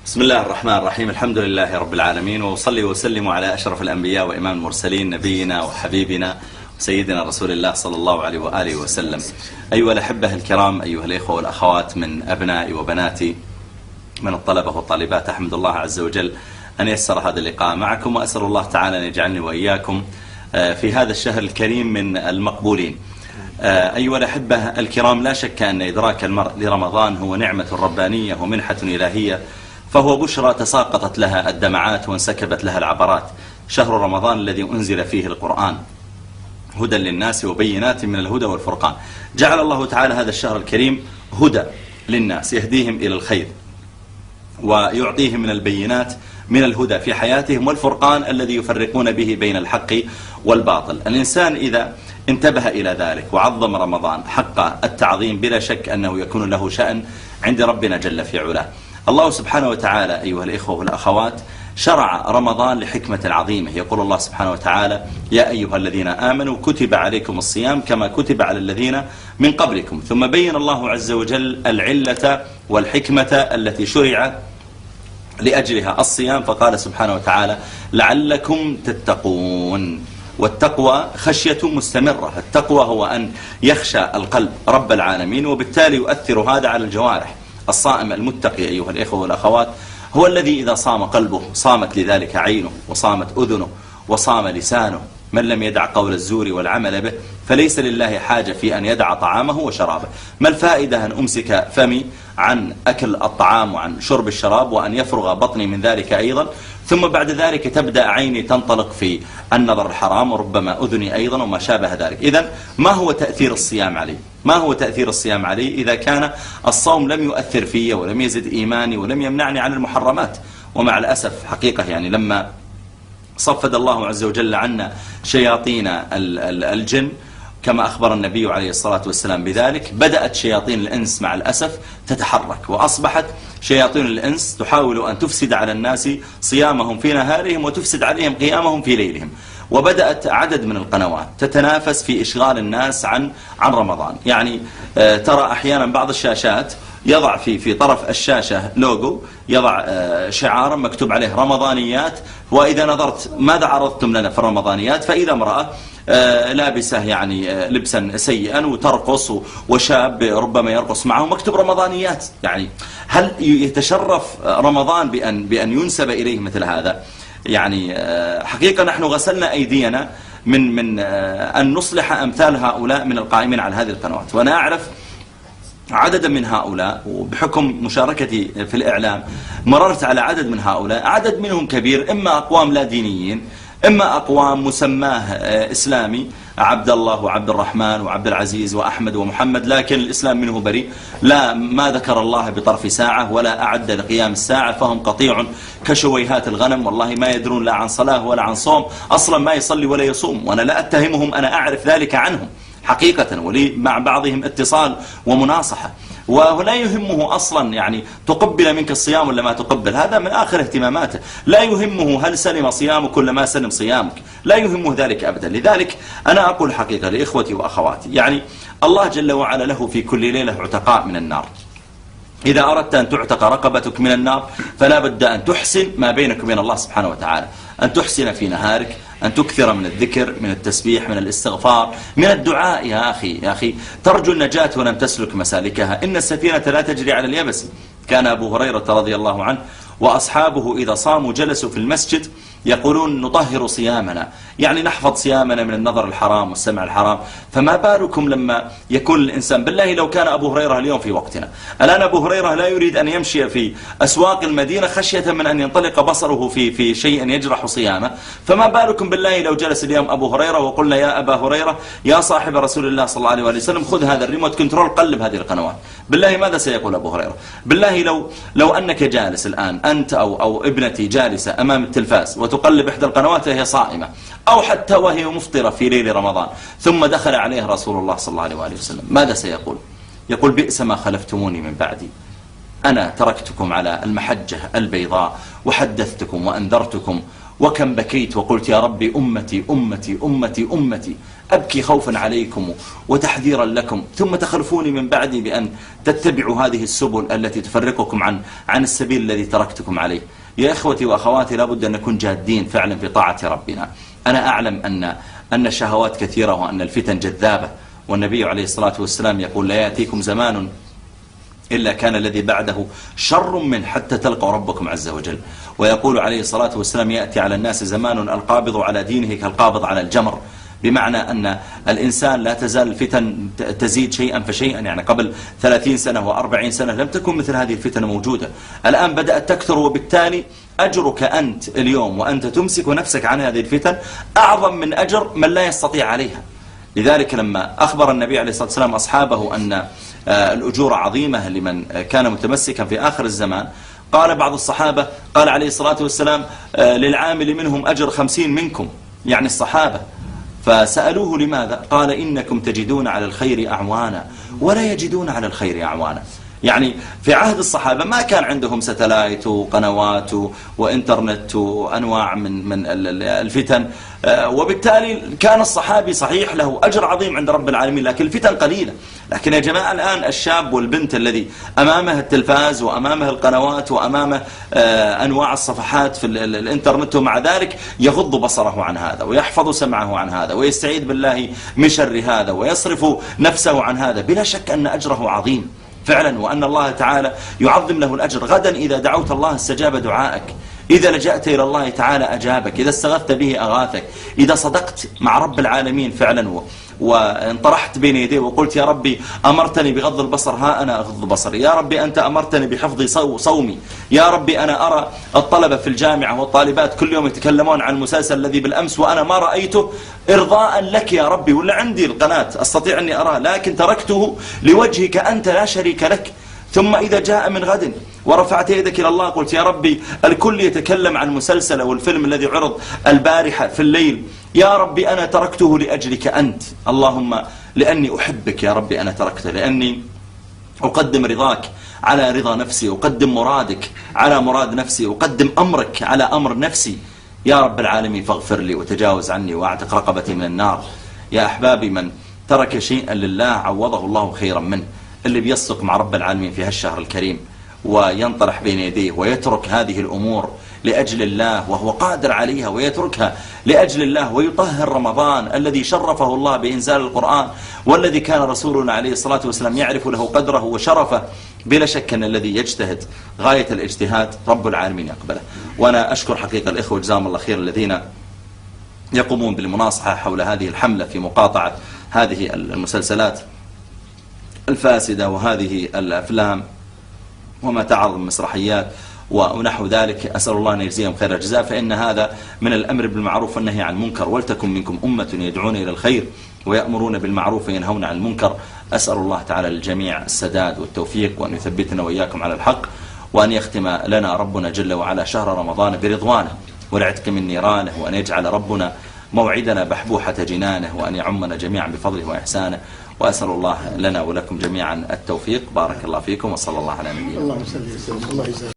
بسم الله الرحمن الرحيم. الحمد لله رب العالمين، وأصلي وسلم على أشرف الأنبياء وإمام المرسلين نبينا وحبيبنا سيدنا رسول الله صلى الله عليه وآله وسلم. أيها الأحبة الكرام، أيها الإخوة والأخوات من أبنائي وبناتي من الطلبة والطالبات، أحمد الله عز وجل أن يسر هذا اللقاء معكم، وأسأل الله تعالى أن يجعلني وإياكم في هذا الشهر الكريم من المقبولين. أيها الأحبة الكرام، لا شك أن إدراك المرء لرمضان هو نعمة ربانية ومنحة إلهية، فهو بشرى تساقطت لها الدمعات وانسكبت لها العبرات. شهر رمضان الذي أنزل فيه القرآن هدى للناس وبينات من الهدى والفرقان. جعل الله تعالى هذا الشهر الكريم هدى للناس، يهديهم إلى الخير ويعطيهم من البينات من الهدى في حياتهم، والفرقان الذي يفرقون به بين الحق والباطل. الإنسان إذا انتبه إلى ذلك وعظم رمضان حق التعظيم، بلا شك أنه يكون له شأن عند ربنا جل في علاه. الله سبحانه وتعالى أيها الإخوة والأخوات شرع رمضان لحكمة عظيمة. يقول الله سبحانه وتعالى: يا أيها الذين آمنوا كتب عليكم الصيام كما كتب على الذين من قبلكم. ثم بين الله عز وجل العلة والحكمة التي شرع لأجلها الصيام، فقال سبحانه وتعالى: لعلكم تتقون. والتقوى خشية مستمرة. التقوى هو أن يخشى القلب رب العالمين، وبالتالي يؤثر هذا على الجوارح. الصائم المتقي أيها الإخوة والأخوات هو الذي إذا صام قلبه صامت لذلك عينه وصامت أذنه وصام لسانه. من لم يدع قول الزور والعمل به فليس لله حاجة في أن يدع طعامه وشرابه. ما الفائدة أن أمسك فمي عن أكل الطعام وعن شرب الشراب وأن يفرغ بطني من ذلك أيضا، ثم بعد ذلك تبدأ عيني تنطلق في النظر الحرام وربما أذني أيضا وما شابه ذلك. إذن ما هو تأثير الصيام علي؟ ما هو تأثير الصيام علي إذا كان الصوم لم يؤثر في ولم يزد إيماني ولم يمنعني عن المحرمات؟ ومع الأسف حقيقة يعني لما صفد الله عز وجل عنا شياطين الجن كما أخبر النبي عليه الصلاة والسلام بذلك، بدأت شياطين الإنس مع الأسف تتحرك، وأصبحت شياطين الإنس تحاول أن تفسد على الناس صيامهم في نهارهم وتفسد عليهم قيامهم في ليلهم. وبدأت عدد من القنوات تتنافس في إشغال الناس عن رمضان. يعني ترى أحيانا بعض الشاشات يضع في طرف الشاشة لوجو، يضع شعارا مكتوب عليه رمضانيات، وإذا نظرت ماذا عرضتم لنا في الرمضانيات، فإذا امرأة لابسة يعني لبسا سيئا وترقص وشاب ربما يرقص معه مكتوب رمضانيات. يعني هل يتشرف رمضان بأن ينسب إليه مثل هذا؟ يعني حقيقة نحن غسلنا أيدينا من أن نصلح أمثال هؤلاء من القائمين على هذه القنوات. وأنا أعرف عددا من هؤلاء، وبحكم مشاركتي في الإعلام مررت على عدد من هؤلاء. عدد منهم كبير إما أقوام لا دينيين، إما أقوام مسماه إسلامي، عبد الله وعبد الرحمن وعبد العزيز وأحمد ومحمد، لكن الإسلام منه بريء، لا ما ذكر الله بطرف ساعة ولا أعد لقيام الساعة، فهم قطيع كشويهات الغنم، والله ما يدرون لا عن صلاة ولا عن صوم، أصلا ما يصلي ولا يصوم. وأنا لا أتهمهم، أنا أعرف ذلك عنهم حقيقة، ولي مع بعضهم اتصال ومناصحة. ولا يهمه أصلا يعني تقبل منك الصيام ولا ما تقبل، هذا من آخر اهتماماته. لا يهمه هل سلم صيامك ولا ما سلم صيامك، لا يهمه ذلك أبدا. لذلك أنا أقول حقيقة لإخوتي وأخواتي، يعني الله جل وعلا له في كل ليلة عتقاء من النار. إذا أردت أن تعتق رقبتك من النار فلا بد أن تحسن ما بينك وبين الله سبحانه وتعالى، أن تحسن في نهارك، أن تكثر من الذكر، من التسبيح، من الاستغفار، من الدعاء. يا أخي ترجو النجاة ولم تسلك مسالكها، إن السفينة لا تجري على اليبس. كان أبو هريرة رضي الله عنه وأصحابه إذا صاموا جلسوا في المسجد يقولون: نطهر صيامنا، يعني نحفظ صيامنا من النظر الحرام والسمع الحرام. فما بالكم لما يكون الإنسان، بالله لو كان أبو هريرة اليوم في وقتنا الآن، أبو هريرة لا يريد أن يمشي في أسواق المدينة خشية من أن ينطلق بصره في شيء يجرح صيامه، فما بالكم بالله لو جلس اليوم أبو هريرة وقلنا: يا أبا هريرة يا صاحب رسول الله صلى الله عليه وسلم خذ هذا الريموت كنترول قلب هذه القنوات. بالله ماذا سيقول أبو هريرة؟ بالله لو أنك جالس الآن أنت أو ابنتي جالسة أمام التلفاز وتقلب إحدى القنوات وهي صائمة، أو حتى وهي مفطرة في ليل رمضان، ثم دخل عليه رسول الله صلى الله عليه وسلم، ماذا سيقول؟ يقول: بئس ما خلفتموني من بعدي، أنا تركتكم على المحجة البيضاء وحدثتكم وأنذرتكم وكم بكيت وقلت يا ربي أمتي أمتي أمتي أمتي، أبكي خوفا عليكم وتحذيرا لكم، ثم تخلفوني من بعدي بأن تتبعوا هذه السبل التي تفرقكم عن السبيل الذي تركتكم عليه. يا إخوتي وأخواتي، لابد أن نكون جادين فعلا في طاعة ربنا. أنا أعلم أن الشهوات كثيرة وأن الفتن جذابة، والنبي عليه الصلاة والسلام يقول لا يأتيكم زمان إلا كان الذي بعده شر من حتى تلقوا ربكم عز وجل. ويقول عليه الصلاة والسلام يأتي على الناس زمان القابض على دينه كالقابض على الجمر، بمعنى أن الإنسان لا تزال الفتن تزيد شيئا فشيئا. يعني قبل 30 سنة و40 سنة لم تكن مثل هذه الفتن موجودة، الآن بدأت تكثر، وبالتالي أجرك أنت اليوم وأنت تمسك نفسك عن هذه الفتن أعظم من أجر من لا يستطيع عليها. لذلك لما أخبر النبي عليه الصلاة والسلام أصحابه أن الأجور عظيمة لمن كان متمسكا في آخر الزمان، قال بعض الصحابة، قال عليه الصلاة والسلام للعامل منهم أجر 50 منكم، يعني الصحابة. فسألوه لماذا؟ قال إنكم تجدون على الخير أعوانا ولا يجدون على الخير أعوانا. يعني في عهد الصحابة ما كان عندهم ستلايت وقنوات وإنترنت وأنواع من الفتن، وبالتالي كان الصحابي صحيح له أجر عظيم عند رب العالمين، لكن الفتن قليلة. لكن يا جماعة الآن الشاب والبنت الذي أمامه التلفاز وأمامه القنوات وأمامه أنواع الصفحات في الإنترنت، ومع ذلك يغض بصره عن هذا ويحفظ سمعه عن هذا ويستعيذ بالله من شر هذا ويصرف نفسه عن هذا، بلا شك أن أجره عظيم فعلا، وأن الله تعالى يعظم له الأجر. غدا إذا دعوت الله استجاب دعائك، إذا لجأت إلى الله تعالى أجابك، إذا استغثت به أغاثك، إذا صدقت مع رب العالمين فعلا وانطرحت بين يديه وقلت يا ربي أمرتني بغض البصر، ها أنا أغض بصري، يا ربي أنت أمرتني بحفظ صومي، يا ربي أنا أرى الطلبة في الجامعة والطالبات كل يوم يتكلمون عن المسلسل الذي بالأمس وأنا ما رأيته إرضاء لك يا ربي، ولا عندي القناة أستطيع أني أراه، لكن تركته لوجهك أنت لا شريك لك. ثم إذا جاء من غد ورفعت يدك إلى الله قلت يا ربي الكل يتكلم عن مسلسل أو الفيلم الذي عرض البارحة في الليل، يا ربي أنا تركته لأجلك أنت، اللهم لأني أحبك يا ربي أنا تركته، لأني أقدم رضاك على رضا نفسي، أقدم مرادك على مراد نفسي، أقدم أمرك على أمر نفسي. يا رب العالمين فاغفر لي وتجاوز عني وأعتق رقبتي من النار. يا أحبابي، من ترك شيئا لله عوضه الله خيرا منه. اللي بيصدق مع رب العالمين في هالشهر الكريم وينطرح بين يديه ويترك هذه الأمور لأجل الله وهو قادر عليها، ويتركها لأجل الله، ويطهر رمضان الذي شرفه الله بإنزال القرآن، والذي كان رسولنا عليه الصلاة والسلام يعرف له قدره وشرفه، بلا شك أن الذي يجتهد غاية الاجتهاد رب العالمين يقبله. وأنا أشكر حقيقة الإخوة جزاهم الله خير الذين يقومون بالمناصحة حول هذه الحملة في مقاطعة هذه المسلسلات الفاسدة وهذه الأفلام وما تعرض من مسرحيات ونحو ذلك. أسأل الله أن يجزيهم خير الجزاء، فإن هذا من الأمر بالمعروف والنهي عن المنكر، ولتكن منكم أمة يدعون إلى الخير ويأمرون بالمعروف وينهون عن المنكر. أسأل الله تعالى للجميع السداد والتوفيق، وأن يثبتنا وإياكم على الحق، وأن يختم لنا ربنا جل وعلا شهر رمضان برضوانه والعتق من نيرانه، وأن يجعل ربنا موعدنا بحبوحة جنانه، وأن يعمنا جميعا بفضله وإحسانه. وأسأل الله لنا ولكم جميعا التوفيق. بارك الله فيكم وصلى الله على نبينا.